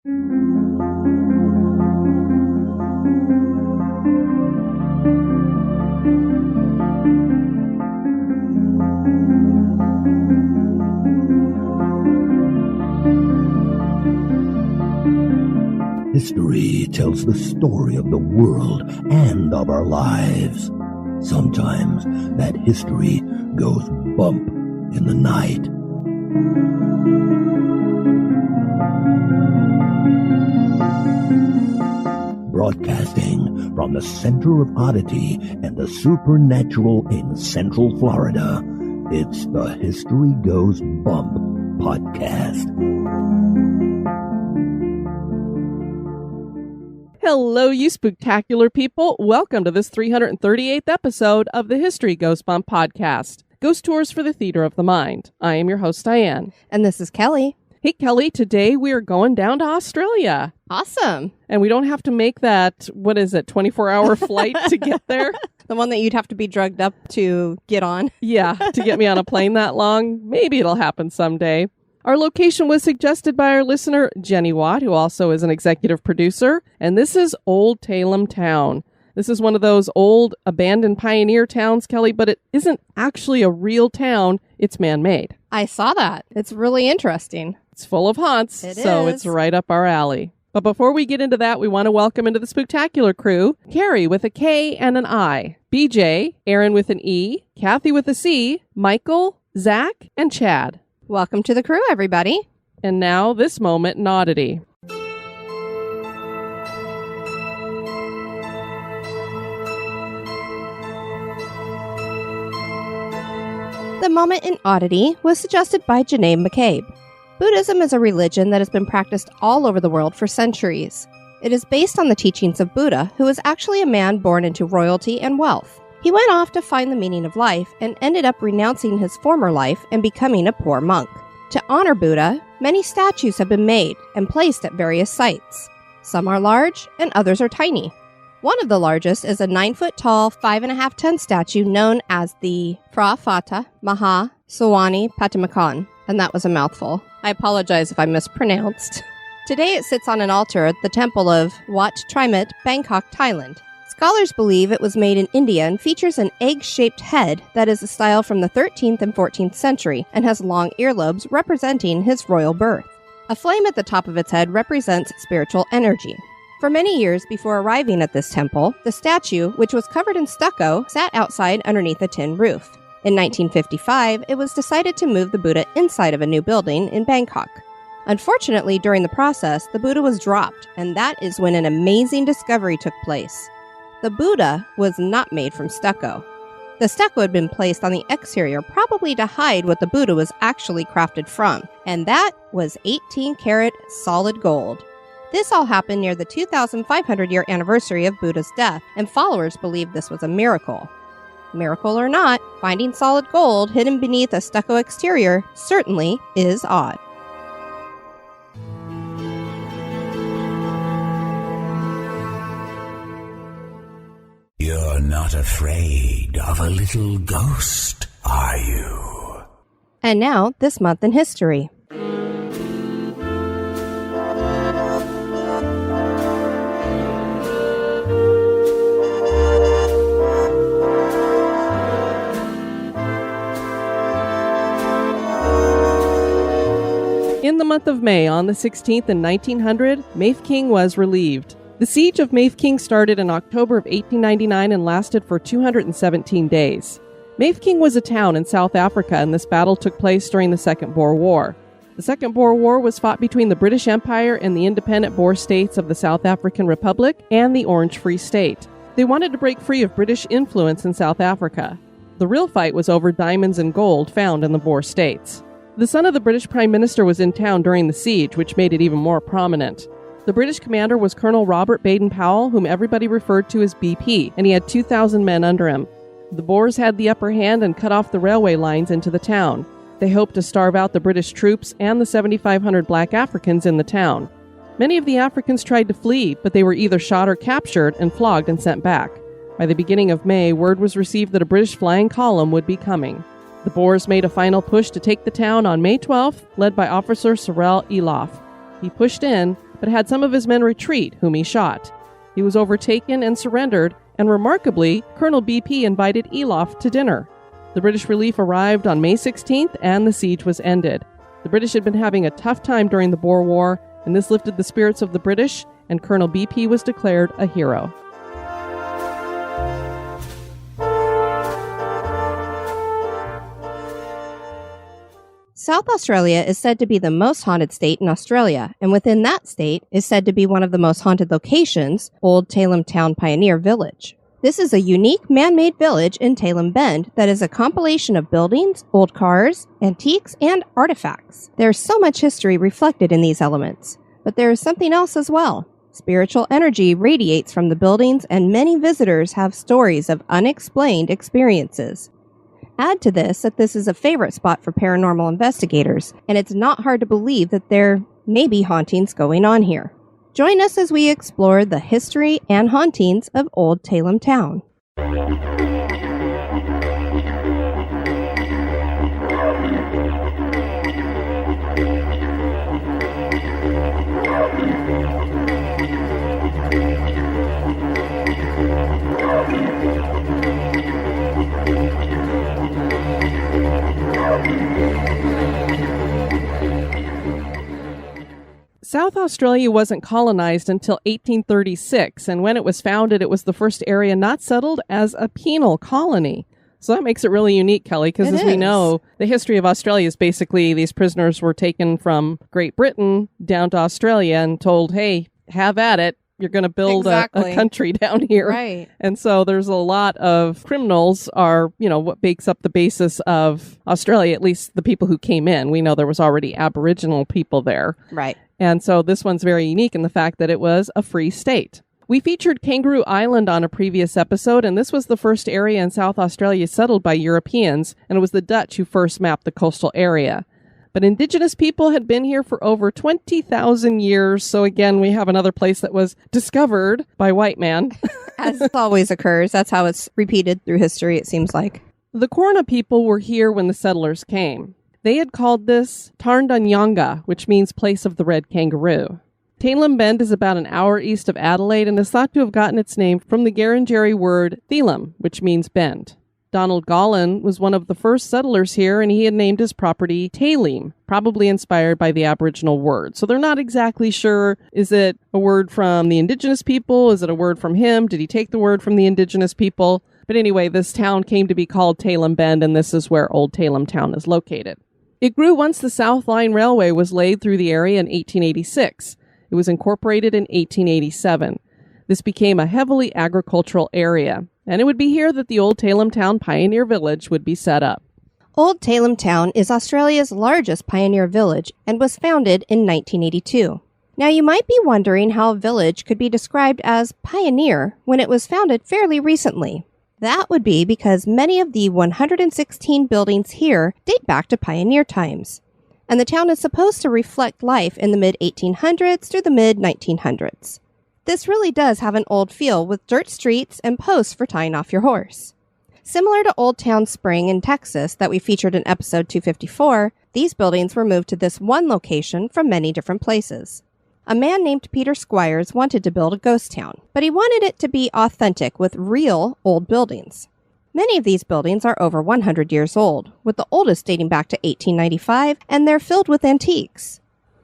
History tells the story of the world and of our lives. Sometimes that history goes bump in the night. Broadcasting from the center of Oddity and the supernatural in Central Florida, it's the History Goes Bump podcast. Hello, you spooktacular people. Welcome to this 338th episode of the History Goes Bump podcast, Ghost Tours for the Theater of the Mind. I am your host, Diane. And this is Kelly. Hey, Kelly, today we are going down to Australia. Awesome. And we don't have to make that, 24-hour flight to get there? The one that you'd have to be drugged up to get on. Yeah, to get me on a plane that long. Maybe it'll happen someday. Our location was suggested by our listener, Jenni Watt, who also is an executive producer. And this is Old Tailem Town. This is one of those old abandoned pioneer towns, Kelly, but it isn't actually a real town. It's man-made. I saw that. It's really interesting. It's full of haunts, so it's right up our alley. But before we get into that, we want to welcome into the Spooktacular crew, Carrie with a K and an I, BJ, Aaron with an E, Kathy with a C, Michael, Zach, and Chad. Welcome to the crew, everybody. And now, this moment in Oddity. The moment in Oddity was suggested by Jannae McCabe. Buddhism is a religion that has been practiced all over the world for centuries. It is based on the teachings of Buddha, who was actually a man born into royalty and wealth. He went off to find the meaning of life and ended up renouncing his former life and becoming a poor monk. To honor Buddha, many statues have been made and placed at various sites. Some are large and others are tiny. One of the largest is a 9-foot-tall, 5.5-ton statue known as the Prafata Maha Sawani Patimakon, and that was a mouthful. I apologize if I mispronounced. Today it sits on an altar at the temple of Wat Trimit, Bangkok, Thailand. Scholars believe it was made in India and features an egg-shaped head that is a style from the 13th and 14th century and has long earlobes representing his royal birth. A flame at the top of its head represents spiritual energy. For many years before arriving at this temple, the statue, which was covered in stucco, sat outside underneath a tin roof. In 1955, it was decided to move the Buddha inside of a new building in Bangkok. Unfortunately, during the process, the Buddha was dropped, and that is when an amazing discovery took place. The Buddha was not made from stucco. The stucco had been placed on the exterior probably to hide what the Buddha was actually crafted from, and that was 18-karat solid gold. This all happened near the 2,500-year anniversary of Buddha's death, and followers believed this was a miracle. Miracle or not, finding solid gold hidden beneath a stucco exterior certainly is odd. You're not afraid of a little ghost, are you? And now, this month in history. In the month of May, on the 16th in 1900, Mafeking was relieved. The siege of Mafeking started in October of 1899 and lasted for 217 days. Mafeking was a town in South Africa, and this battle took place during the Second Boer War. The Second Boer War was fought between the British Empire and the independent Boer states of the South African Republic and the Orange Free State. They wanted to break free of British influence in South Africa. The real fight was over diamonds and gold found in the Boer states. The son of the British Prime Minister was in town during the siege, which made it even more prominent. The British commander was Colonel Robert Baden-Powell, whom everybody referred to as BP, and he had 2,000 men under him. The Boers had the upper hand and cut off the railway lines into the town. They hoped to starve out the British troops and the 7,500 black Africans in the town. Many of the Africans tried to flee, but they were either shot or captured and flogged and sent back. By the beginning of May, word was received that a British flying column would be coming. The Boers made a final push to take the town on May 12th, led by Officer Cyril Eloff. He pushed in, but had some of his men retreat, whom he shot. He was overtaken and surrendered, and remarkably, Colonel BP invited Eloff to dinner. The British relief arrived on May 16th, and the siege was ended. The British had been having a tough time during the Boer War, and this lifted the spirits of the British, and Colonel BP was declared a hero. South Australia is said to be the most haunted state in Australia, and within that state is said to be one of the most haunted locations, Old Tailem Town Pioneer Village. This is a unique man-made village in Tailem Bend that is a compilation of buildings, old cars, antiques, and artifacts. There's so much history reflected in these elements, but there is something else as well. Spiritual energy radiates from the buildings, and many visitors have stories of unexplained experiences. Add to this that this is a favorite spot for paranormal investigators, and it's not hard to believe that there may be hauntings going on here. Join us as we explore the history and hauntings of Old Tailem Town. South Australia wasn't colonized until 1836, and when it was founded, it was the first area not settled as a penal colony. So that makes it really unique, Kelly, because as we know, the history of Australia is basically these prisoners were taken from Great Britain down to Australia and told, hey, have at it. You're going to build a country down here. Right. And so there's a lot of criminals are, what makes up the basis of Australia, at least the people who came in. We know there was already Aboriginal people there. Right. And so this one's very unique in the fact that it was a free state. We featured Kangaroo Island on a previous episode, and this was the first area in South Australia settled by Europeans, and it was the Dutch who first mapped the coastal area. But indigenous people had been here for over 20,000 years, so again, we have another place that was discovered by white man. As always occurs, that's how it's repeated through history, it seems like. The Kaurna people were here when the settlers came. They had called this Tarndanyanga, which means place of the red kangaroo. Tailem Bend is about an hour east of Adelaide and is thought to have gotten its name from the Gurindjeri word Tailem, which means bend. Donald Gollan was one of the first settlers here, and he had named his property Tailem, probably inspired by the Aboriginal word. So they're not exactly sure, is it a word from the indigenous people? Is it a word from him? Did he take the word from the indigenous people? But anyway, this town came to be called Tailem Bend, and this is where Old Tailem Town is located. It grew once the South Line Railway was laid through the area in 1886. It was incorporated in 1887. This became a heavily agricultural area, and it would be here that the Old Tailem Town Pioneer Village would be set up. Old Tailem Town is Australia's largest pioneer village and was founded in 1982. Now you might be wondering how a village could be described as pioneer when it was founded fairly recently. That would be because many of the 116 buildings here date back to pioneer times, and the town is supposed to reflect life in the mid-1800s through the mid-1900s. This really does have an old feel with dirt streets and posts for tying off your horse. Similar to Old Town Spring in Texas that we featured in episode 254, these buildings were moved to this one location from many different places. A man named Peter Squires wanted to build a ghost town, but he wanted it to be authentic with real old buildings. Many of these buildings are over 100 years old, with the oldest dating back to 1895, and they're filled with antiques.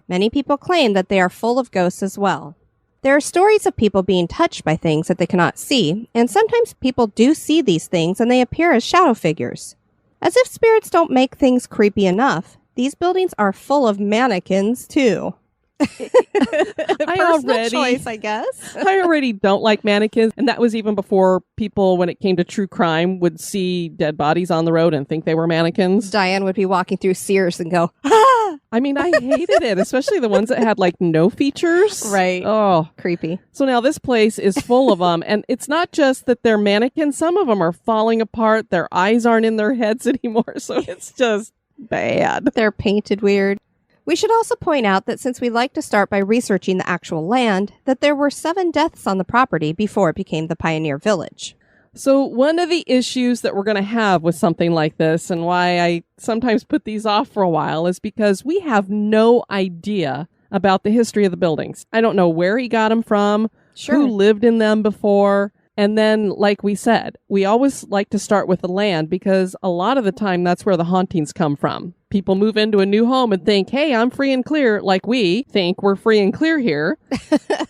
Many people claim that they are full of ghosts as well. There are stories of people being touched by things that they cannot see, and sometimes people do see these things and they appear as shadow figures. As if spirits don't make things creepy enough, these buildings are full of mannequins too. Personal choice, I guess. I already don't like mannequins, and that was even before people, when it came to true crime, would see dead bodies on the road and think they were mannequins. Diane would be walking through Sears and go, ah! I mean, I hated it, especially the ones that had like no features. Right. Oh, creepy. So now this place is full of them, and it's not just that they're mannequins. Some of them are falling apart. Their eyes aren't in their heads anymore, so it's just bad. They're painted weird. We should also point out that since we like to start by researching the actual land, that there were 7 deaths on the property before it became the Pioneer Village. So one of the issues that we're going to have with something like this, and why I sometimes put these off for a while, is because we have no idea about the history of the buildings. I don't know where he got them from, who lived in them before. And then, like we said, we always like to start with the land because a lot of the time that's where the hauntings come from. People move into a new home and think, hey, I'm free and clear, like we think we're free and clear here.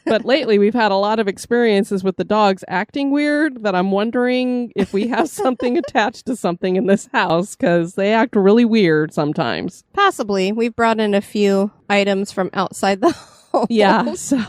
But lately we've had a lot of experiences with the dogs acting weird that I'm wondering if we have something attached to something in this house because they act really weird sometimes. Possibly. We've brought in a few items from outside the home. Yeah, so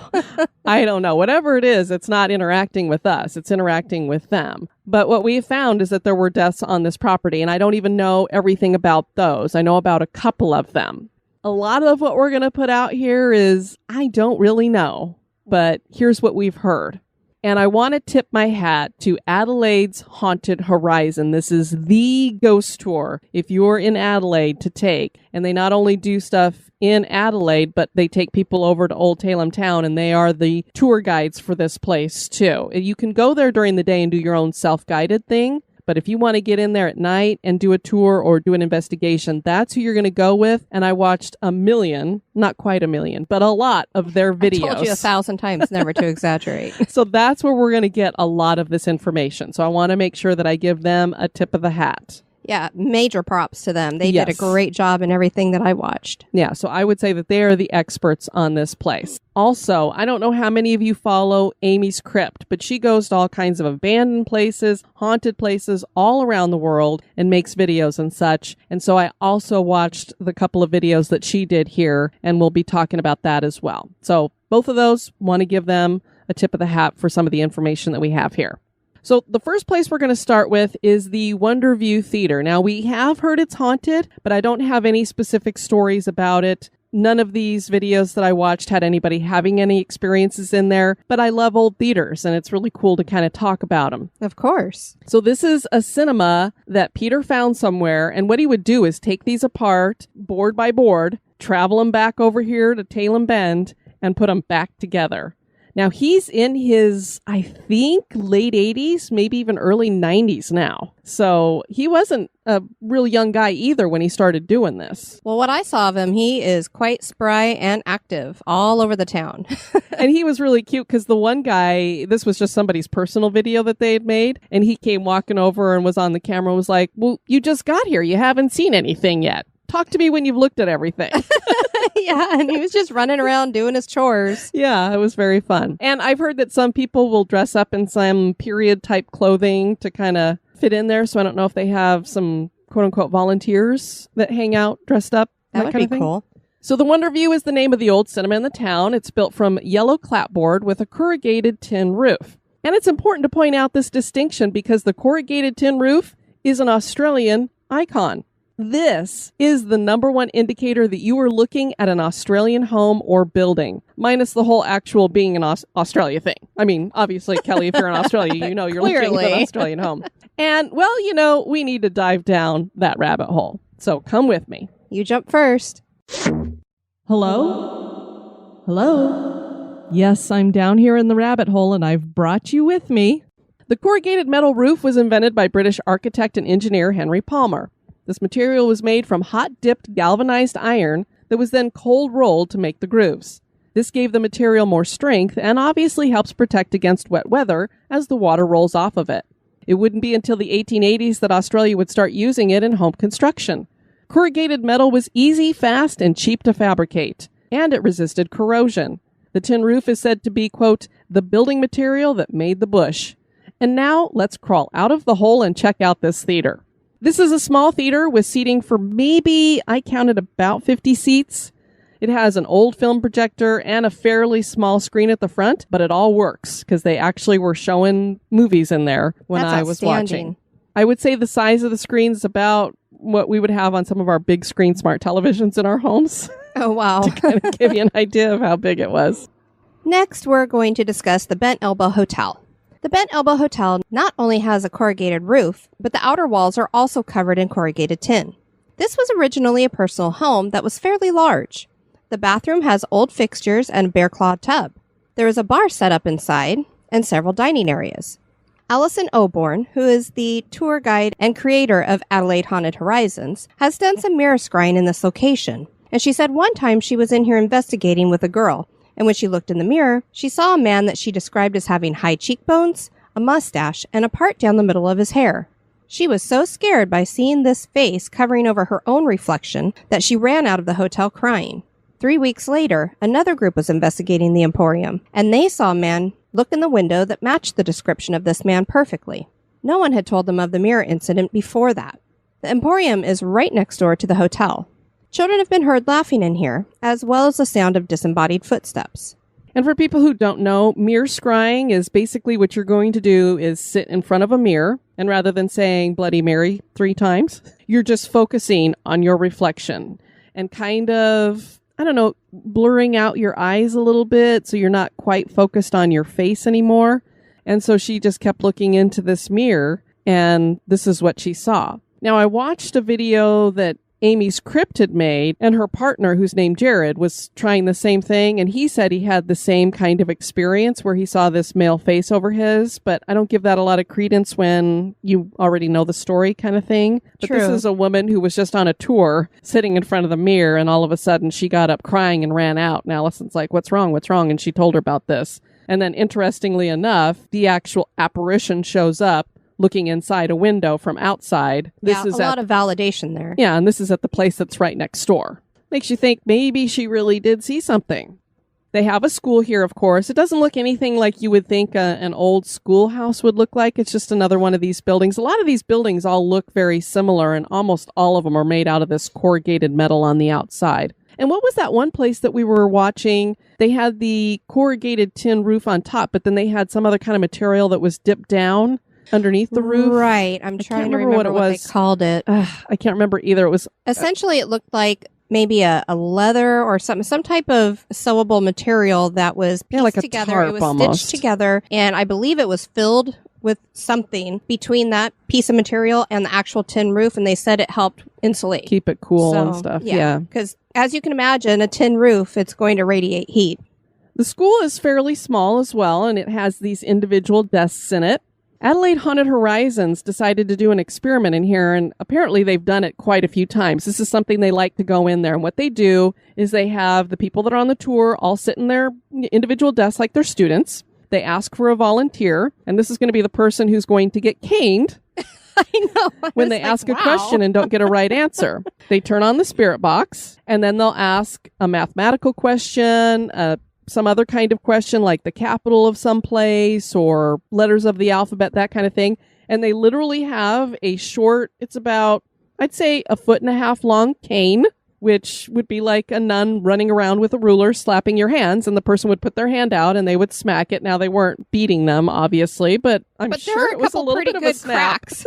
I don't know. Whatever it is, it's not interacting with us. It's interacting with them. But what we have found is that there were deaths on this property, and I don't even know everything about those. I know about a couple of them. A lot of what we're going to put out here is, I don't really know, but here's what we've heard. And I want to tip my hat to Adelaide's Haunted Horizon. This is the ghost tour if you're in Adelaide to take. And they not only do stuff in Adelaide, but they take people over to Old Tailem Town, and they are the tour guides for this place too. You can go there during the day and do your own self-guided thing. But if you want to get in there at night and do a tour or do an investigation, that's who you're going to go with. And I watched a million, not quite a million, but a lot of their videos. I told you 1,000 times never to exaggerate. So that's where we're going to get a lot of this information. So I want to make sure that I give them a tip of the hat. Yeah, major props to them. They did a great job in everything that I watched. Yeah, so I would say that they are the experts on this place. Also, I don't know how many of you follow Amy's Crypt, but she goes to all kinds of abandoned places, haunted places all around the world and makes videos and such. And so I also watched the couple of videos that she did here, and we'll be talking about that as well. So both of those, want to give them a tip of the hat for some of the information that we have here. So the first place we're going to start with is the Wonderview Theater. Now, we have heard it's haunted, but I don't have any specific stories about it. None of these videos that I watched had anybody having any experiences in there, but I love old theaters, and it's really cool to kind of talk about them. Of course. So this is a cinema that Peter found somewhere, and what he would do is take these apart, board by board, travel them back over here to Tailem Bend, and put them back together. Now, he's in his, I think, late 80s, maybe even early 90s now. So he wasn't a real young guy either when he started doing this. Well, what I saw of him, he is quite spry and active all over the town. And he was really cute because the one guy, this was just somebody's personal video that they had made. And he came walking over and was on the camera and was like, well, you just got here. You haven't seen anything yet. Talk to me when you've looked at everything. Yeah, and he was just running around doing his chores. Yeah, it was very fun. And I've heard that some people will dress up in some period type clothing to kind of fit in there. So I don't know if they have some quote unquote volunteers that hang out dressed up. That would be cool. So the Wonderview is the name of the old cinema in the town. It's built from yellow clapboard with a corrugated tin roof. And it's important to point out this distinction because the corrugated tin roof is an Australian icon. This is the number one indicator that you are looking at an Australian home or building, minus the whole actual being an Australia thing. I mean, obviously, Kelly, if you're in Australia, you know you're looking at an Australian home. And, well, you know, we need to dive down that rabbit hole. So come with me. You jump first. Hello? Hello? Yes, I'm down here in the rabbit hole, and I've brought you with me. The corrugated metal roof was invented by British architect and engineer Henry Palmer. This material was made from hot-dipped galvanized iron that was then cold-rolled to make the grooves. This gave the material more strength and obviously helps protect against wet weather as the water rolls off of it. It wouldn't be until the 1880s that Australia would start using it in home construction. Corrugated metal was easy, fast, and cheap to fabricate, and it resisted corrosion. The tin roof is said to be, quote, the building material that made the bush. And now let's crawl out of the hole and check out this theater. This is a small theater with seating for maybe, I counted about 50 seats. It has an old film projector and a fairly small screen at the front, but it all works because they actually were showing movies in there when I was watching. I would say the size of the screen is about what we would have on some of our big screen smart televisions in our homes. Oh, wow. To kind of give you an idea of how big it was. Next, we're going to discuss the Bent Elbow Hotel. The Bent Elbow Hotel not only has a corrugated roof, but the outer walls are also covered in corrugated tin. This was originally a personal home that was fairly large. The bathroom has old fixtures and a bear-clawed tub. There is a bar set up inside and several dining areas. Alison Oborn, who is the tour guide and creator of Adelaide Haunted Horizons, has done some mirror scrying in this location, And she said one time she was in here investigating with a girl, and when she looked in the mirror, she saw a man that she described as having high cheekbones, a mustache, and a part down the middle of his hair. She was so scared by seeing this face covering over her own reflection that she ran out of the hotel crying. 3 weeks later, another group was investigating the Emporium, and they saw a man look in the window that matched the description of this man perfectly. No one had told them of the mirror incident before that. The Emporium is right next door to the hotel. Children have been heard laughing in here, as well as the sound of disembodied footsteps. And for people who don't know, mirror scrying is basically what you're going to do is sit in front of a mirror, and rather than saying Bloody Mary 3 times, you're just focusing on your reflection and kind of, blurring out your eyes a little bit so you're not quite focused on your face anymore. And so she just kept looking into this mirror, and this is what she saw. Now, I watched a video that Amy's Crypt had made, and her partner, who's named Jared, was trying the same thing, and he said he had the same kind of experience where he saw this male face over his, but I don't give that a lot of credence when you already know the story kind of thing. But True. This is a woman who was just on a tour, sitting in front of the mirror, and all of a sudden she got up crying and ran out. And Allison's like, what's wrong? And she told her about this. And then, interestingly enough, the actual apparition shows up looking inside a window from outside. This is a lot of validation there. Yeah, and this is at the place that's right next door. Makes you think maybe she really did see something. They have a school here, of course. It doesn't look anything like you would think an old schoolhouse would look like. It's just another one of these buildings. A lot of these buildings all look very similar, and almost all of them are made out of this corrugated metal on the outside. And what was that one place that we were watching? They had the corrugated tin roof on top, but then they had some other kind of material that was dipped down underneath the roof. Right. I'm trying to remember what they called it. I can't remember either. It was essentially, it looked like maybe a leather or some type of sewable material that was pieced like a together. tarp It was almost stitched together, and I believe it was filled with something between that piece of material and the actual tin roof, and they said it helped insulate. Keep it cool and stuff. Yeah. Because as you can imagine, a tin roof, it's going to radiate heat. The school is fairly small as well, and it has these individual desks in it. Adelaide Haunted Horizons decided to do an experiment in here, and apparently they've done it quite a few times. This is something they like to go in there, and what they do is they have the people that are on the tour all sit in their individual desks like they're students. They ask for a volunteer, and this is going to be the person who's going to get caned I know. when they ask a question and don't get a right answer. They turn on the spirit box, and then they'll ask a mathematical question, some other kind of question like the capital of some place or letters of the alphabet, that kind of thing. And they literally have a short, it's about, I'd say, 1.5 foot long cane, which would be like a nun running around with a ruler slapping your hands, and the person would put their hand out and they would smack it. Now, they weren't beating them, obviously, but I'm sure it was a little bit of a snap. Cracks.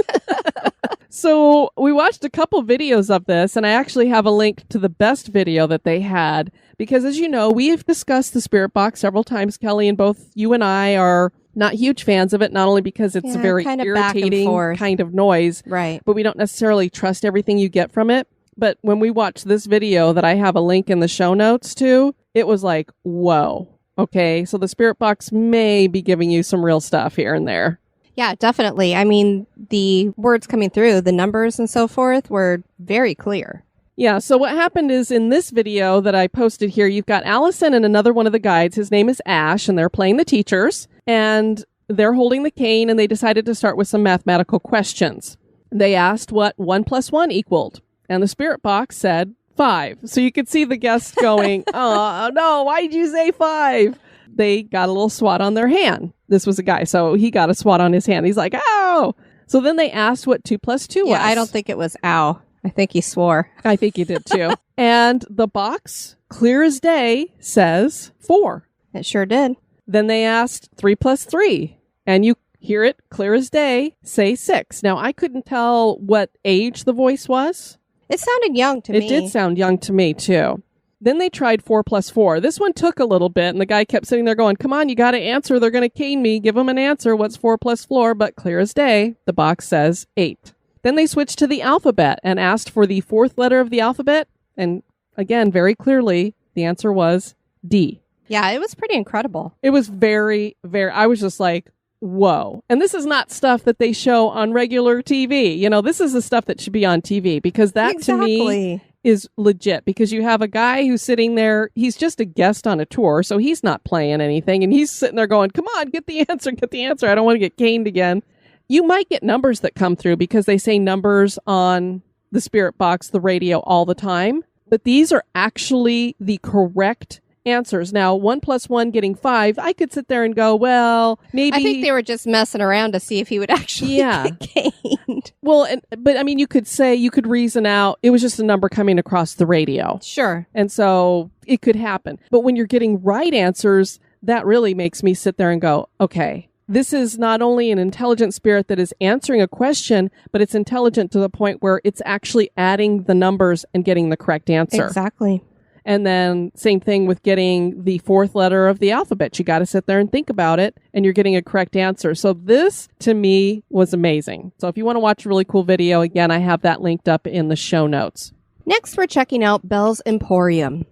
So we watched a couple videos of this, and I actually have a link to the best video that they had, because as you know, we've discussed the spirit box several times, Kelly, and both you and I are not huge fans of it, not only because it's a very kind of irritating kind of noise, right? But we don't necessarily trust everything you get from it. But when we watched this video that I have a link in the show notes to, it was like, whoa, okay, so the spirit box may be giving you some real stuff here and there. Yeah, definitely. I mean, the words coming through, the numbers and so forth were very clear. Yeah, so what happened is in this video that I posted here, you've got Allison and another one of the guides. His name is Ash, and they're playing the teachers, and they're holding the cane, and they decided to start with some mathematical questions. They asked what 1 + 1 equaled, and the spirit box said 5. So you could see the guests going, oh, no, why'd you say 5? They got a little swat on their hand. This was a guy, so he got a swat on his hand. He's like, ow! So then they asked what 2 + 2 was. Yeah, I don't think it was ow. I think he swore. I think he did too. And the box, clear as day, says 4. It sure did. Then they asked 3 + 3. And you hear it clear as day, say 6. Now, I couldn't tell what age the voice was. It sounded young to me. It did sound young to me too. Then they tried 4 + 4. This one took a little bit, and the guy kept sitting there going, come on, you got to answer. They're going to cane me. Give them an answer. What's 4 + 4? But clear as day, the box says 8. Then they switched to the alphabet and asked for the 4th letter of the alphabet. And again, very clearly, the answer was D. Yeah, it was pretty incredible. It was very, very, I was just like, whoa. And this is not stuff that they show on regular TV. You know, this is the stuff that should be on TV, because that to me is legit because you have a guy who's sitting there. He's just a guest on a tour, so he's not playing anything. And he's sitting there going, come on, get the answer, get the answer. I don't want to get caned again. You might get numbers that come through because they say numbers on the spirit box, the radio all the time. But these are actually the correct answers. Now, 1 + 1 getting 5, I could sit there and go, well, maybe... I think they were just messing around to see if he would actually get caned. Well, but I mean, you could reason out, it was just a number coming across the radio. Sure. And so it could happen. But when you're getting right answers, that really makes me sit there and go, okay, this is not only an intelligent spirit that is answering a question, but it's intelligent to the point where it's actually adding the numbers and getting the correct answer. Exactly. And then same thing with getting the 4th letter of the alphabet. You got to sit there and think about it, and you're getting a correct answer. So this, to me, was amazing. So if you want to watch a really cool video, again, I have that linked up in the show notes. Next, we're checking out Belle's Emporium.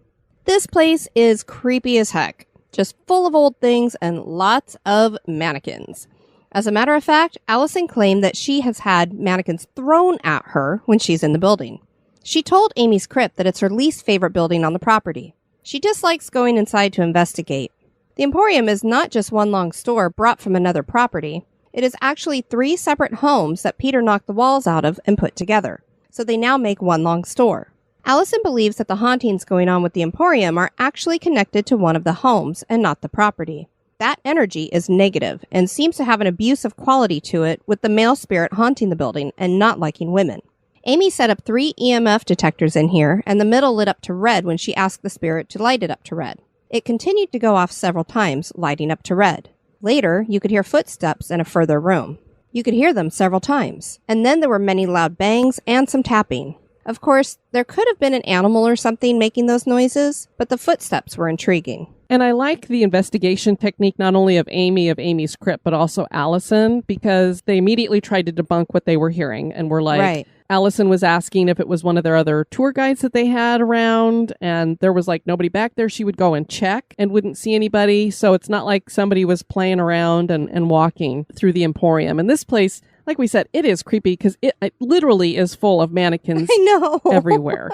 This place is creepy as heck. Just full of old things and lots of mannequins. As a matter of fact, Allison claimed that she has had mannequins thrown at her when she's in the building. She told Amy's Crypt that it's her least favorite building on the property. She dislikes going inside to investigate. The Emporium is not just one long store brought from another property. It is actually 3 separate homes that Peter knocked the walls out of and put together. So they now make one long store. Allison believes that the hauntings going on with the Emporium are actually connected to one of the homes and not the property. That energy is negative and seems to have an abusive quality to it, with the male spirit haunting the building and not liking women. Amy set up 3 EMF detectors in here, and the middle lit up to red when she asked the spirit to light it up to red. It continued to go off several times, lighting up to red. Later, you could hear footsteps in a further room. You could hear them several times, and then there were many loud bangs and some tapping. Of course, there could have been an animal or something making those noises, but the footsteps were intriguing. And I like the investigation technique, not only of Amy's Crypt, but also Allison, because they immediately tried to debunk what they were hearing and were like, right. Allison was asking if it was one of their other tour guides that they had around, and there was like nobody back there. She would go and check and wouldn't see anybody. So it's not like somebody was playing around and walking through the Emporium. And this place, like we said, it is creepy because it literally is full of mannequins I know. everywhere.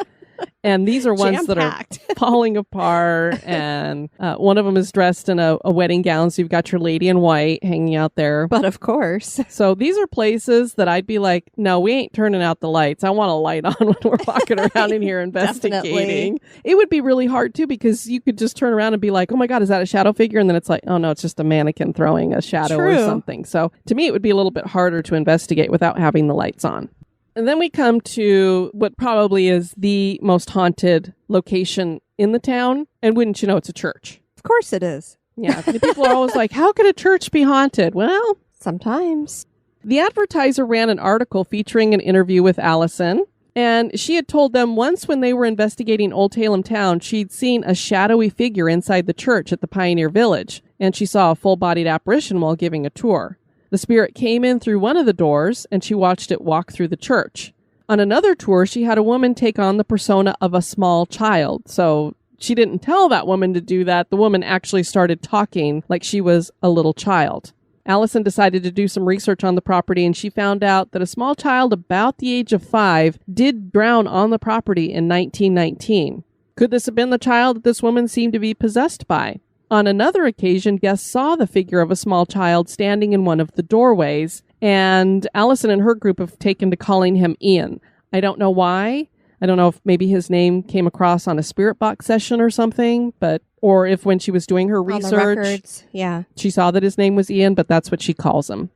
And these are ones that are falling apart. And one of them is dressed in a wedding gown. So you've got your lady in white hanging out there. But of course. So these are places that I'd be like, no, we ain't turning out the lights. I want a light on when we're walking around in here investigating. Definitely. It would be really hard too, because you could just turn around and be like, oh my God, is that a shadow figure? And then it's like, oh no, it's just a mannequin throwing a shadow or something. So to me, it would be a little bit harder to investigate without having the lights on. And then we come to what probably is the most haunted location in the town. And wouldn't you know, it's a church. Of course it is. Yeah. People are always like, how could a church be haunted? Well, sometimes. The advertiser ran an article featuring an interview with Allison. And she had told them once when they were investigating Old Tailem Town, she'd seen a shadowy figure inside the church at the Pioneer Village. And she saw a full-bodied apparition while giving a tour. The spirit came in through one of the doors, and she watched it walk through the church. On another tour, she had a woman take on the persona of a small child. So she didn't tell that woman to do that. The woman actually started talking like she was a little child. Allison decided to do some research on the property, and she found out that a small child about the age of 5 did drown on the property in 1919. Could this have been the child that this woman seemed to be possessed by? On another occasion, guests saw the figure of a small child standing in one of the doorways, and Allison and her group have taken to calling him Ian. I don't know why. I don't know if maybe his name came across on a spirit box session or something, or if when she was doing her research, on the records, yeah, she saw that his name was Ian, but that's what she calls him.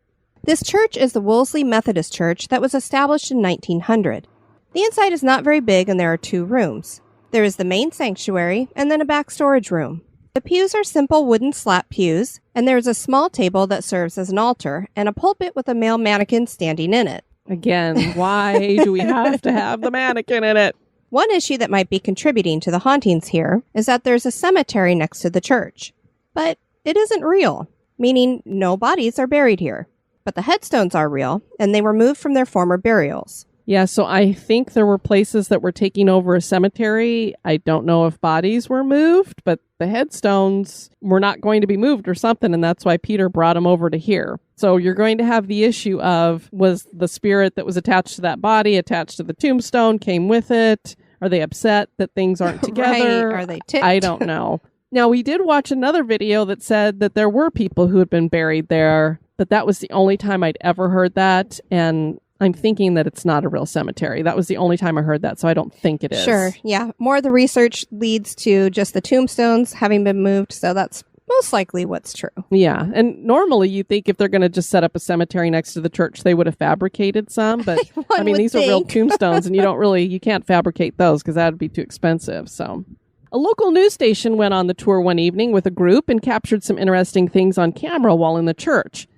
This church is the Wolseley Methodist Church that was established in 1900. The inside is not very big, and there are 2 rooms. There is the main sanctuary and then a back storage room. The pews are simple wooden slat pews, and there is a small table that serves as an altar and a pulpit with a male mannequin standing in it. Again, why do we have to have the mannequin in it? One issue that might be contributing to the hauntings here is that there's a cemetery next to the church. But it isn't real, meaning no bodies are buried here. But the headstones are real, and they were moved from their former burials. Yeah, so I think there were places that were taking over a cemetery. I don't know if bodies were moved, but the headstones were not going to be moved or something, and that's why Peter brought them over to here. So you're going to have the issue of, was the spirit that was attached to that body attached to the tombstone, came with it? Are they upset that things aren't together? Right. Are they ticked? I don't know. Now, we did watch another video that said that there were people who had been buried there, but that was the only time I'd ever heard that. And I'm thinking that it's not a real cemetery. That was the only time I heard that, so I don't think it is. Sure, yeah. More of the research leads to just the tombstones having been moved, so that's most likely what's true. Yeah, and normally you think if they're going to just set up a cemetery next to the church, they would have fabricated some, but I mean, these are real tombstones, and you can't fabricate those because that would be too expensive, so... A local news station went on the tour one evening with a group and captured some interesting things on camera while in the church.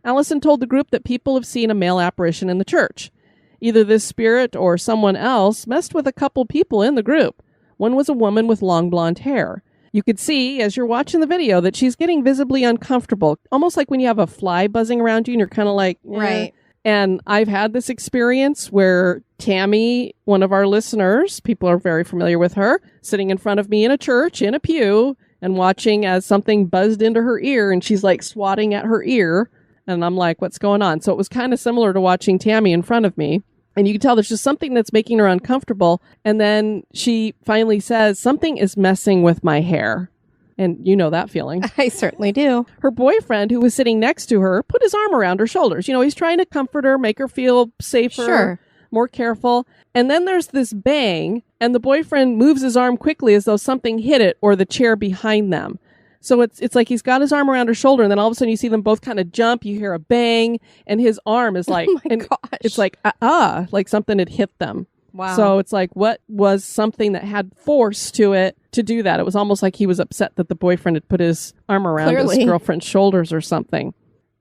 Allison told the group that people have seen a male apparition in the church. Either this spirit or someone else messed with a couple people in the group. One was a woman with long blonde hair. You could see, as you're watching the video, that she's getting visibly uncomfortable, almost like when you have a fly buzzing around you and you're kind of like, eh. Right. And I've had this experience where Tammy, one of our listeners, people are very familiar with her, sitting in front of me in a church, in a pew, and watching as something buzzed into her ear, and she's like swatting at her ear. And I'm like, what's going on? So it was kind of similar to watching Tammy in front of me. And you can tell there's just something that's making her uncomfortable. And then she finally says, something is messing with my hair. And you know that feeling. I certainly do. Her boyfriend, who was sitting next to her, put his arm around her shoulders. You know, he's trying to comfort her, make her feel safer, Sure. more careful. And then there's this bang, and the boyfriend moves his arm quickly as though something hit it or the chair behind them. So it's like he's got his arm around her shoulder, and then all of a sudden you see them both kind of jump. You hear a bang, and his arm is like, oh my gosh. It's like, like something had hit them. Wow. So it's like, what was something that had force to it to do that? It was almost like he was upset that the boyfriend had put his arm around his girlfriend's shoulders or something.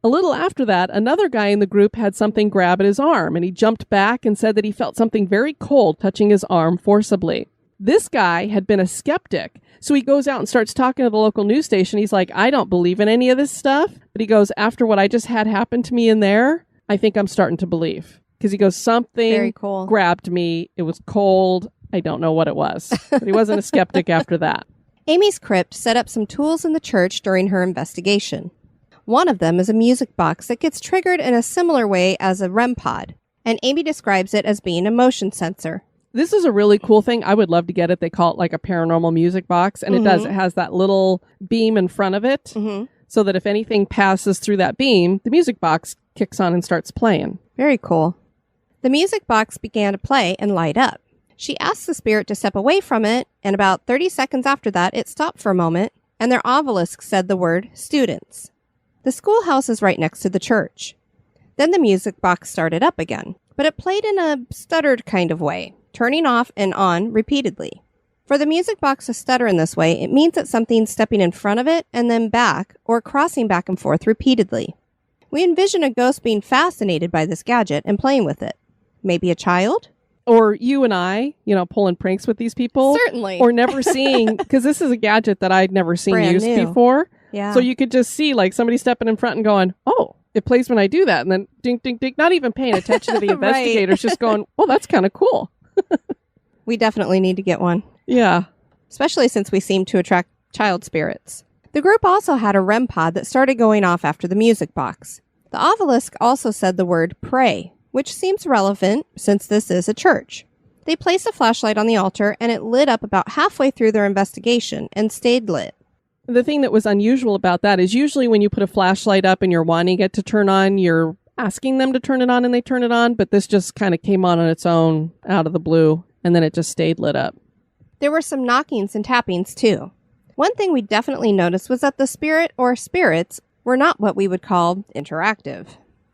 A little after that, another guy in the group had something grab at his arm, and he jumped back and said that he felt something very cold touching his arm forcibly. This guy had been a skeptic, so he goes out and starts talking to the local news station. He's like, I don't believe in any of this stuff. But he goes, after what I just had happen to me in there, I think I'm starting to believe. Because he goes, something Very cool. grabbed me. It was cold. I don't know what it was. But he wasn't a skeptic after that. Amy's crypt set up some tools in the church during her investigation. One of them is a music box that gets triggered in a similar way as a REM pod, and Amy describes it as being a motion sensor. This is a really cool thing. I would love to get it. They call it like a paranormal music box, and it does. It has that little beam in front of it, so that if anything passes through that beam, the music box kicks on and starts playing. Very cool. The music box began to play and light up. She asked the spirit to step away from it, and about 30 seconds after that, it stopped for a moment, and their obelisk said the word students. The schoolhouse is right next to the church. Then the music box started up again, but it played in a stuttered kind of way, turning off and on repeatedly. For the music box to stutter in this way, it means that something's stepping in front of it and then back, or crossing back and forth repeatedly. We envision a ghost being fascinated by this gadget and playing with it. Maybe a child? Or you and I, pulling pranks with these people. Certainly. Or never seeing, because this is a gadget that I'd never seen Brand used new. before. Yeah. So you could just see like somebody stepping in front and going, oh, it plays when I do that. And then ding, ding, ding, not even paying attention to the investigators, just going, oh, that's kind of cool. We definitely need to get one. Yeah. Especially since we seem to attract child spirits. The group also had a REM pod that started going off after the music box. The obelisk also said the word pray, which seems relevant since this is a church. They placed a flashlight on the altar and it lit up about halfway through their investigation and stayed lit. The thing that was unusual about that is usually when you put a flashlight up and you're wanting it to turn on, you're asking them to turn it on and they turn it on, but this just kind of came on its own out of the blue and then it just stayed lit up. There were some knockings and tappings too. One thing we definitely noticed was that the spirit or spirits were not what we would call interactive.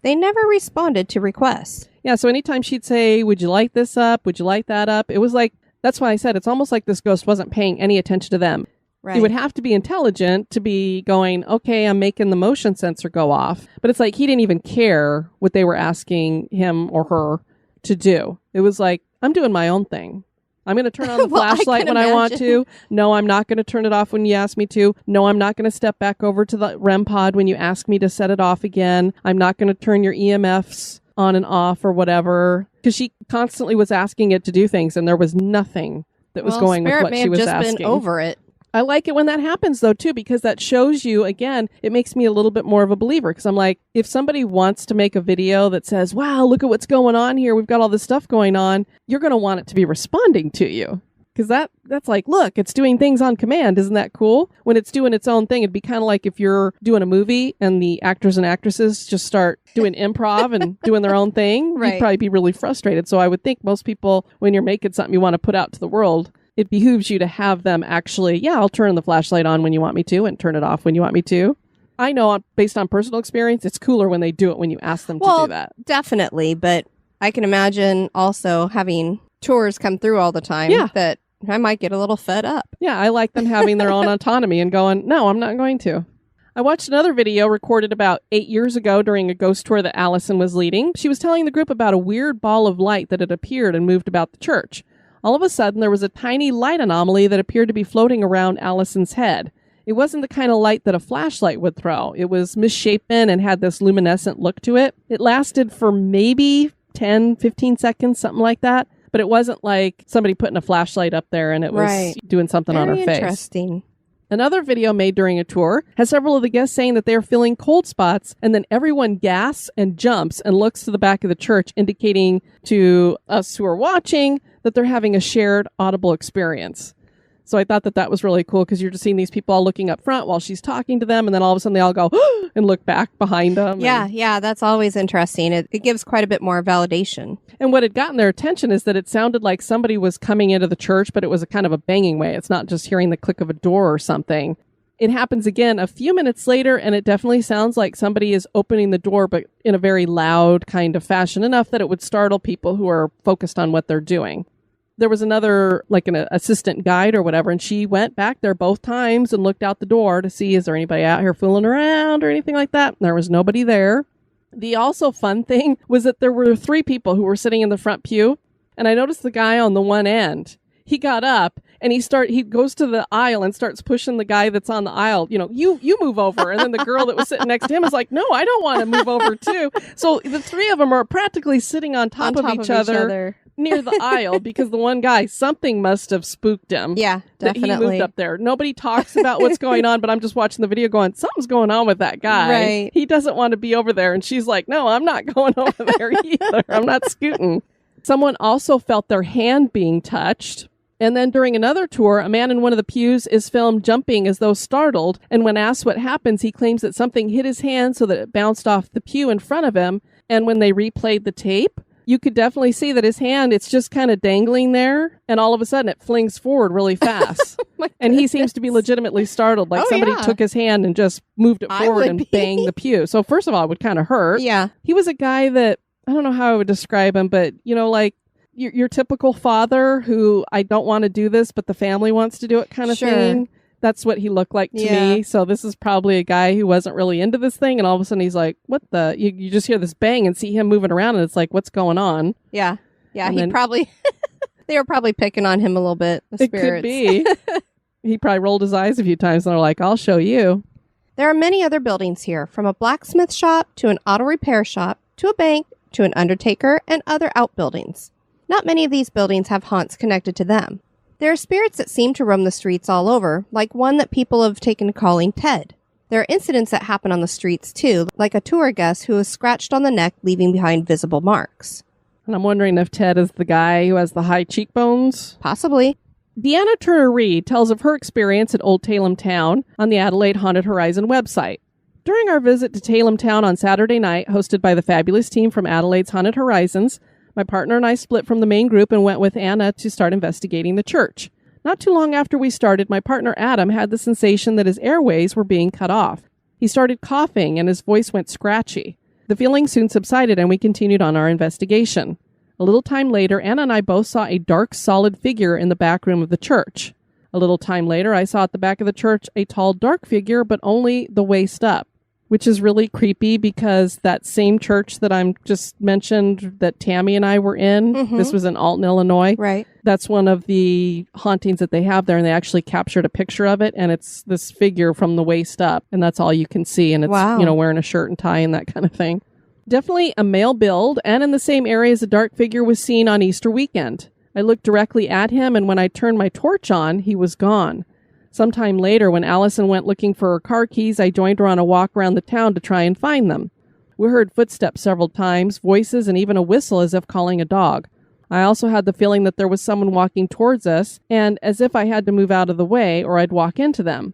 They never responded to requests. Yeah, so anytime she'd say, would you light this up? Would you light that up? It was like, that's why I said it's almost like this ghost wasn't paying any attention to them. Right. You would have to be intelligent to be going, okay, I'm making the motion sensor go off. But it's like he didn't even care what they were asking him or her to do. It was like, I'm doing my own thing. I'm going to turn on the flashlight when I want to. No, I'm not going to turn it off when you ask me to. No, I'm not going to step back over to the REM pod when you ask me to set it off again. I'm not going to turn your EMFs on and off or whatever. Because she constantly was asking it to do things and there was nothing that was going with what she was asking. Spirit may have just been over it. I like it when that happens, though, too, because that shows you, again, it makes me a little bit more of a believer. Because I'm like, if somebody wants to make a video that says, wow, look at what's going on here, we've got all this stuff going on, you're going to want it to be responding to you. Because that's like, look, it's doing things on command. Isn't that cool? When it's doing its own thing, it'd be kind of like if you're doing a movie and the actors and actresses just start doing improv and doing their own thing. Right. You'd probably be really frustrated. So I would think most people, when you're making something you want to put out to the world, it behooves you to have them actually, yeah, I'll turn the flashlight on when you want me to and turn it off when you want me to. I know based on personal experience, it's cooler when they do it when you ask them to do that. Definitely. But I can imagine also having tours come through all the time that I might get a little fed up. Yeah, I like them having their own autonomy and going, no, I'm not going to. I watched another video recorded about 8 years ago during a ghost tour that Allison was leading. She was telling the group about a weird ball of light that had appeared and moved about the church. All of a sudden, there was a tiny light anomaly that appeared to be floating around Allison's head. It wasn't the kind of light that a flashlight would throw. It was misshapen and had this luminescent look to it. It lasted for maybe 10, 15 seconds, something like that. But it wasn't like somebody putting a flashlight up there and it was doing something on her face. Interesting. Another video made during a tour has several of the guests saying that they are feeling cold spots, and then everyone gasps and jumps and looks to the back of the church, indicating to us who are watching that they're having a shared audible experience. So I thought that was really cool because you're just seeing these people all looking up front while she's talking to them, and then all of a sudden they all go and look back behind them. Yeah, that's always interesting. It gives quite a bit more validation. And what had gotten their attention is that it sounded like somebody was coming into the church, but it was a kind of a banging way. It's not just hearing the click of a door or something. It happens again a few minutes later, and it definitely sounds like somebody is opening the door, but in a very loud kind of fashion, enough that it would startle people who are focused on what they're doing. There was another, like an assistant guide or whatever, and she went back there both times and looked out the door to see, is there anybody out here fooling around or anything like that? And there was nobody there. The also fun thing was that there were 3 people who were sitting in the front pew, and I noticed the guy on the one end. He got up and he goes to the aisle and starts pushing the guy that's on the aisle. You know, you move over. And then the girl that was sitting next to him is like, no, I don't want to move over too. So the 3 of them are practically sitting on top of each other near the aisle because the one guy, something must have spooked him. Yeah, definitely. That he moved up there. Nobody talks about what's going on, but I'm just watching the video going, something's going on with that guy. Right. He doesn't want to be over there. And she's like, no, I'm not going over there either. I'm not scooting. Someone also felt their hand being touched. And then during another tour, a man in one of the pews is filmed jumping as though startled. And when asked what happens, he claims that something hit his hand so that it bounced off the pew in front of him. And when they replayed the tape, you could definitely see that his hand, it's just kind of dangling there. And all of a sudden it flings forward really fast. And he seems to be legitimately startled. Like somebody took his hand and just moved it forward and banged the pew. So first of all, it would kind of hurt. Yeah. He was a guy that, I don't know how I would describe him, but, you know, like your typical father who, I don't want to do this, but the family wants to do it kind of thing. That's what he looked like to me. So this is probably a guy who wasn't really into this thing. And all of a sudden he's like, what the? You just hear this bang and see him moving around. And it's like, what's going on? Yeah. Yeah. And He probably, they were probably picking on him a little bit. The spirits. It could be. He probably rolled his eyes a few times and they're like, I'll show you. There are many other buildings here, from a blacksmith shop to an auto repair shop to a bank to an undertaker and other outbuildings. Not many of these buildings have haunts connected to them. There are spirits that seem to roam the streets all over, like one that people have taken to calling Ted. There are incidents that happen on the streets too, like a tour guest who is scratched on the neck, leaving behind visible marks. And I'm wondering if Ted is the guy who has the high cheekbones. Possibly. Deanna Turner-Reed tells of her experience at Old Tailem Town on the Adelaide Haunted Horizon website. During our visit to Tailem Town on Saturday night, hosted by the fabulous team from Adelaide's Haunted Horizons, my partner and I split from the main group and went with Anna to start investigating the church. Not too long after we started, my partner Adam had the sensation that his airways were being cut off. He started coughing and his voice went scratchy. The feeling soon subsided and we continued on our investigation. A little time later, Anna and I both saw a dark, solid figure in the back room of the church. A little time later, I saw at the back of the church a tall, dark figure, but only the waist up. Which is really creepy because that same church that I'm just mentioned that Tammy and I were in, this was in Alton, Illinois. Right. That's one of the hauntings that they have there, and they actually captured a picture of it, and it's this figure from the waist up, and that's all you can see, and it's, wearing a shirt and tie and that kind of thing. Definitely a male build, and in the same area as a dark figure was seen on Easter weekend. I looked directly at him, and when I turned my torch on, he was gone. Sometime later, when Allison went looking for her car keys, I joined her on a walk around the town to try and find them. We heard footsteps several times, voices, and even a whistle as if calling a dog. I also had the feeling that there was someone walking towards us, and as if I had to move out of the way or I'd walk into them.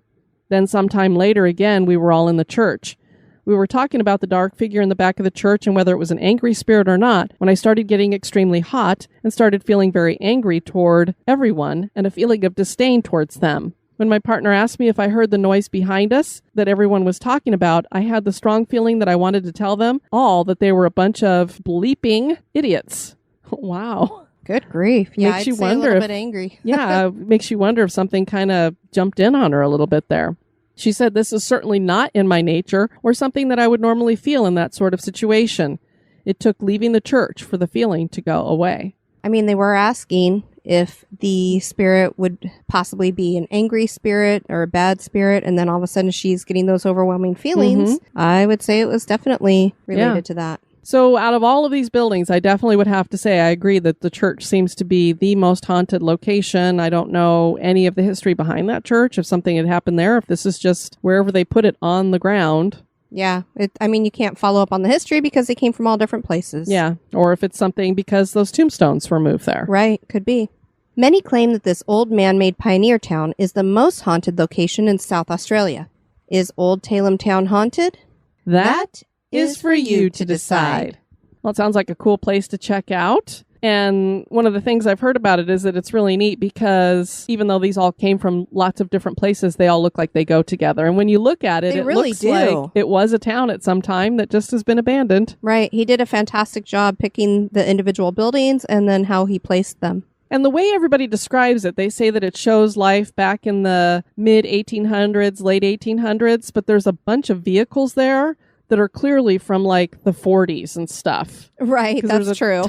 Then sometime later again, we were all in the church. We were talking about the dark figure in the back of the church and whether it was an angry spirit or not when I started getting extremely hot and started feeling very angry toward everyone and a feeling of disdain towards them. When my partner asked me if I heard the noise behind us that everyone was talking about, I had the strong feeling that I wanted to tell them all that they were a bunch of bleeping idiots. Wow. Good grief. Yeah, Makes you I'd say wonder a little if- bit angry. Yeah, makes you wonder if something kind of jumped in on her a little bit there. She said this is certainly not in my nature or something that I would normally feel in that sort of situation. It took leaving the church for the feeling to go away. I mean, they were asking if the spirit would possibly be an angry spirit or a bad spirit, and then all of a sudden she's getting those overwhelming feelings. I would say it was definitely related to that. So out of all of these buildings, I definitely would have to say I agree that the church seems to be the most haunted location. I don't know any of the history behind that church, if something had happened there, if this is just wherever they put it on the ground. Yeah. I mean, you can't follow up on the history because they came from all different places. Yeah. Or if it's something because those tombstones were moved there. Right. Could be. Many claim that this old man-made pioneer town is the most haunted location in South Australia. Is Old Tailem Town haunted? That is for you to decide. Well, it sounds like a cool place to check out. And one of the things I've heard about it is that it's really neat because even though these all came from lots of different places, they all look like they go together. And when you look at it, They it really looks do. like it was a town at some time that just has been abandoned. Right. He did a fantastic job picking the individual buildings and then how he placed them. And the way everybody describes it, they say that it shows life back in the mid-1800s, late 1800s, but there's a bunch of vehicles there that are clearly from like the 40s and stuff. Right. 'Cause That's there's true.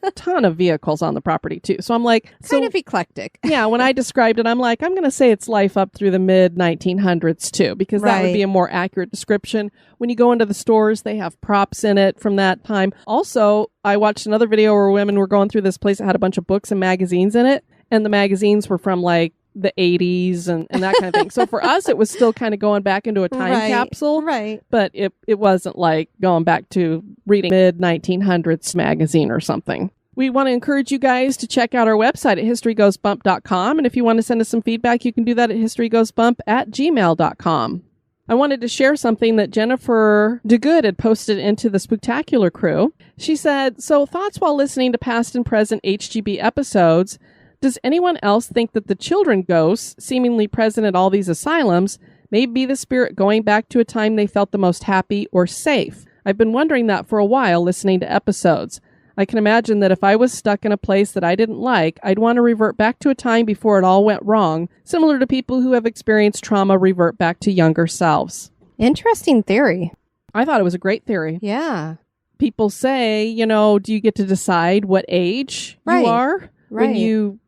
a ton of vehicles on the property too. So I'm like, Kind of eclectic. yeah, when I described it, I'm like, I'm going to say it's life up through the mid 1900s too, because that would Right. be a more accurate description. When you go into the stores, they have props in it from that time. Also, I watched another video where women were going through this place that had a bunch of books and magazines in it. And the magazines were from like the 80s and that kind of thing. So for us, it was still kind of going back into a time Right. capsule. Right. But it wasn't like going back to reading mid-1900s magazine or something. We want to encourage you guys to check out our website at historygoesbump.com. And if you want to send us some feedback, you can do that at historygoesbump@gmail.com. I wanted to share something that Jennifer DeGood had posted into the Spooktacular crew. She said, so thoughts while listening to past and present HGB episodes. Does anyone else think that the children ghosts seemingly present at all these asylums may be the spirit going back to a time they felt the most happy or safe? I've been wondering that for a while listening to episodes. I can imagine that if I was stuck in a place that I didn't like, I'd want to revert back to a time before it all went wrong, similar to people who have experienced trauma revert back to younger selves. Interesting theory. I thought it was a great theory. Yeah. People say, do you get to decide what age Right. you are when Right.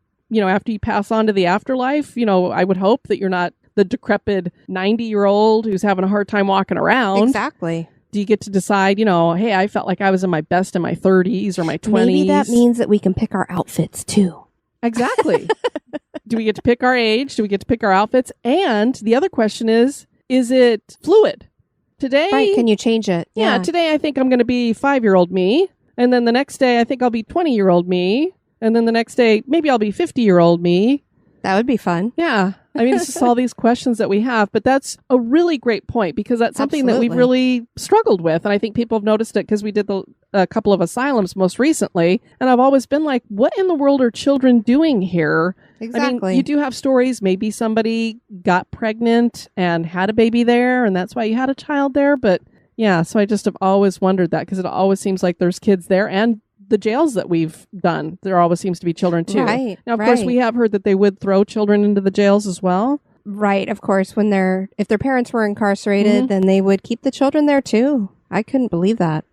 after you pass on to the afterlife? I would hope that you're not the decrepit 90-year-old who's having a hard time walking around. Exactly. Do you get to decide, hey, I felt like I was in my best in my 30s or my 20s? Maybe that means that we can pick our outfits too. Exactly. Do we get to pick our age? Do we get to pick our outfits? And the other question is it fluid? Today, Right. Can you change it? yeah, today I think I'm going to be 5-year-old me. And then the next day I think I'll be 20-year-old me. And then the next day, maybe I'll be 50-year-old me. That would be fun. Yeah. I mean, it's just all these questions that we have. But that's a really great point because that's something that we've Absolutely. really struggled with. And I think people have noticed it because we did a couple of asylums most recently. And I've always been like, what in the world are children doing here? Exactly. I mean, you do have stories. Maybe somebody got pregnant and had a baby there, and that's why you had a child there. But yeah, so I just have always wondered that because it always seems like there's kids there, and the jails that we've done, there always seems to be children too. Right, Now, of course, right. we have heard that they would throw children into the jails as well. Right. Of course, if their parents were incarcerated, Mhm. then they would keep the children there too. I couldn't believe that.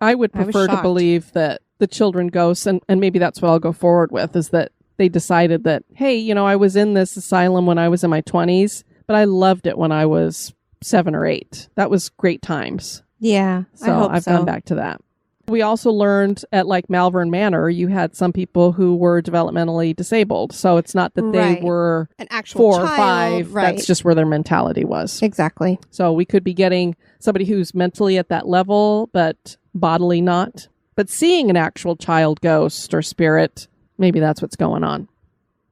I would I was prefer to shocked. believe that the children ghosts, and maybe that's what I'll go forward with, is that they decided that, hey, I was in this asylum when I was in my 20s, but I loved it when I was 7 or 8. That was great times. Yeah. So I hope I've so. gone back to that. We also learned at like Malvern Manor, you had some people who were developmentally disabled. So it's not that they were an actual 4 or child, 5. That's just where their mentality was. Exactly. So we could be getting somebody who's mentally at that level, but bodily not. But seeing an actual child ghost or spirit, maybe that's what's going on.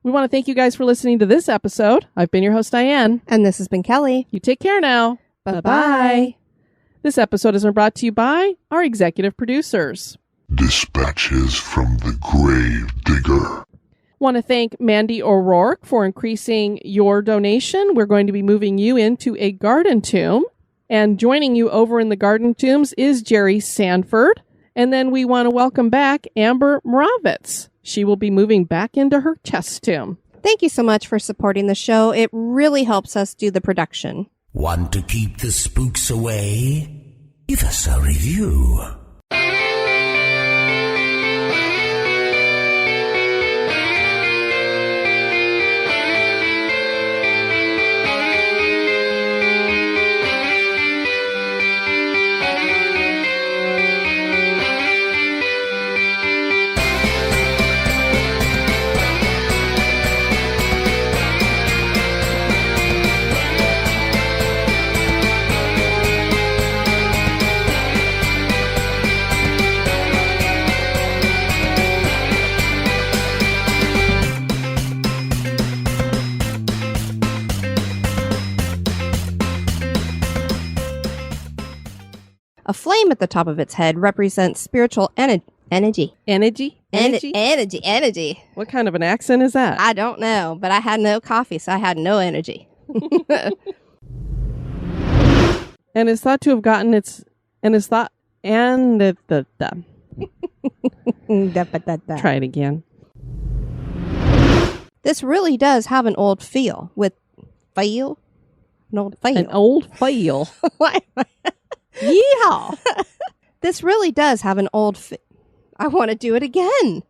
We want to thank you guys for listening to this episode. I've been your host, Diane. And this has been Kelly. You take care now. Bye-bye. This episode has been brought to you by our executive producers. Dispatches from the Grave Digger. Want to thank Mandy O'Rourke for increasing your donation. We're going to be moving you into a garden tomb. And joining you over in the garden tombs is Jerry Sanford. And then we want to welcome back Amber Moravitz. She will be moving back into her chest tomb. Thank you so much for supporting the show. It really helps us do the production. Want to keep the spooks away? Give us a review. A flame at the top of its head represents spiritual energy. Energy? Energy. What kind of an accent is that? I don't know, but I had no coffee, so I had no energy. And is thought to have gotten its... And is thought... And... Try it again. This really does have an old feel. With feel? An old feel. An old feel. Yeehaw! This really does have an old I want to do it again.